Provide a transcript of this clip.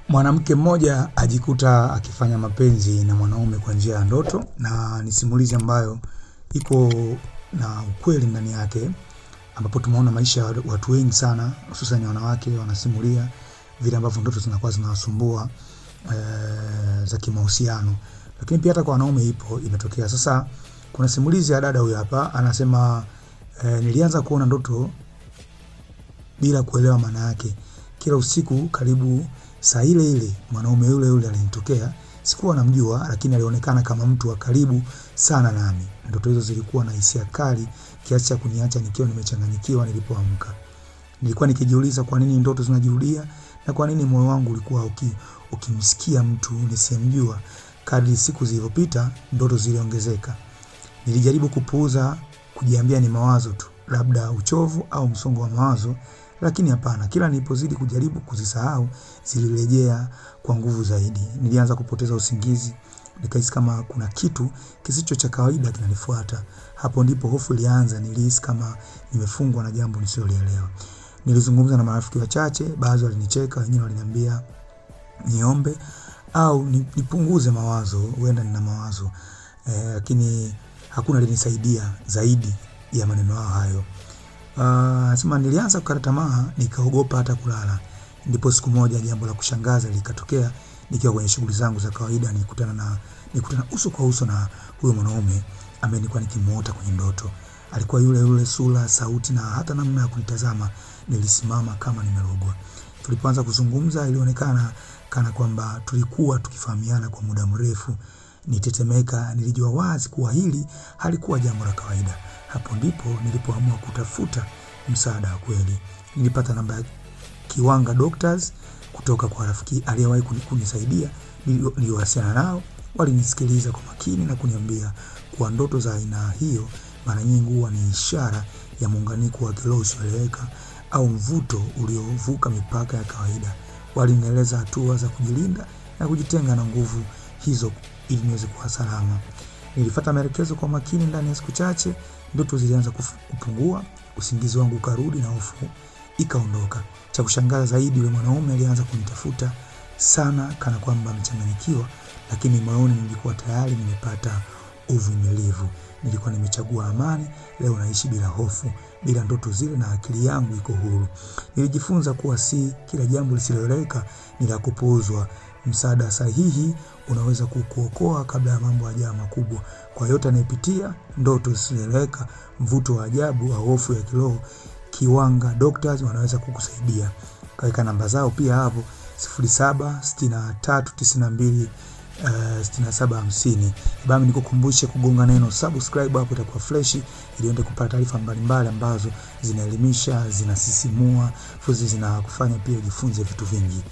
Mwanamke mmoja ajikuta akifanya mapenzi na mwanaume kwa njia ya ndoto, na ni simulizi ambayo iko na ukweli ndani yake, ambapo tumeona maisha ya watu wengi sana, hususan wanawake wanasimulia vile ambavyo ndoto zinakuwa zinawasumbua za kimahusiano. Lakini pia hata kwa wanaume imetokea. Sasa kuna simulizi ya dada huyu hapa anasema, nilianza kuona ndoto bila kuelewa maana yake. Kila usiku karibu saa ile ile mwanaume yule alinitokea. Sikuwa namjua, lakini alionekana kama mtu wa karibu sana nami. Ndoto hizo zilikuwa na hisia kali kiasi cha kuniacha nikiwa nimechanganyikiwa nilipoamka. Nilikuwa nikijiuliza kwa nini ndoto zinajirudia na kwa nini moyo wangu ulikuwa ukimsikia mtu nisiyemjua. Kadri siku zilizopita, ndoto ziliongezeka. Nilijaribu kupuuza, kujiambia ni mawazo tu, labda uchovu au msongo wa mawazo, lakini hapana. Kila nilipozidi kujaribu kuzisahau, zilirejea kwa nguvu zaidi. Nilianza kupoteza usingizi, nikahisi kama kuna kitu kisicho cha kawaida kinanifuata. Hapo ndipo hofu ilianza. Nilihisi kama nimefungwa na jambo nisilolielewa. Nilizungumza na marafiki wachache, baadhi walinicheka, wengine waliniambia niombe au nipunguze mawazo, huenda nina mawazo. Lakini hakuna alinisaidia zaidi ya maneno hayo. Nasema nilianza kukata tamaa, nikaogopa hata kulala. Ndipo siku moja jambo la kushangaza likatokea. Nikiwa kwenye shughuli zangu za kawaida, nilikutana uso kwa uso na huyo mwanaume ambaye nilikuwa nikimuota kwenye ndoto. Alikuwa yule sura, sauti na hata namna ya kunitazama. Nilisimama kama nimerogwa. Tulipoanza kuzungumza, ilionekana kana kwamba tulikuwa tukifahamiana kwa muda mrefu. Nitetemeka, nilijua wazi kuwa hili halikuwa jambo la kawaida. Hapo ndipo nilipoamua kutafuta msaada wa kweli. Nilipata namba ya Kiwanga Doctors kutoka kwa rafiki aliyewahi kunisaidia. Niliwasiliana nao, walinisikiliza kwa makini na kuniambia kuwa ndoto za aina hiyo mara nyingi huwa ni ishara ya muunganiko wa kiroho usioeleweka au mvuto uliovuka mipaka ya kawaida. Walinieleza hatua za kujilinda na kujitenga na nguvu hizo ili niweze kuwa salama. Nilifuata maelekezo kwa makini. Ndani ya siku chache ndoto zilianza kupungua, usingizi wangu ukarudi na hofu ikaondoka. Cha kushangaza zaidi, yule mwanaume alianza kunitafuta sana kana kwamba amechanganyikiwa, lakini moyoni nilikuwa tayari nimepata uvumilivu. Nilikuwa nimechagua amani. Leo naishi bila hofu, bila ndoto zile, na akili yangu iko huru. Nilijifunza kuwa si kila jambo lisiloeleweka ni la kupuuzwa. Msaada sahihi unaweza kukuokoa kabla ya mambo hayajawa makubwa. Kwa yote anayepitia ndoto zisizoeleweka, mvuto wa ajabu au hofu ya kiroho, Kiwanga Doctors wanaweza kukusaidia. Kaweka namba zao pia hapo 0763926750. Bami nikukumbushe kugonga neno subscribe hapo, itakuwa fresh ili uende kupata taarifa mbalimbali ambazo zinaelimisha, zinasisimua, fuzi zinakufanya pia ujifunze vitu vingi.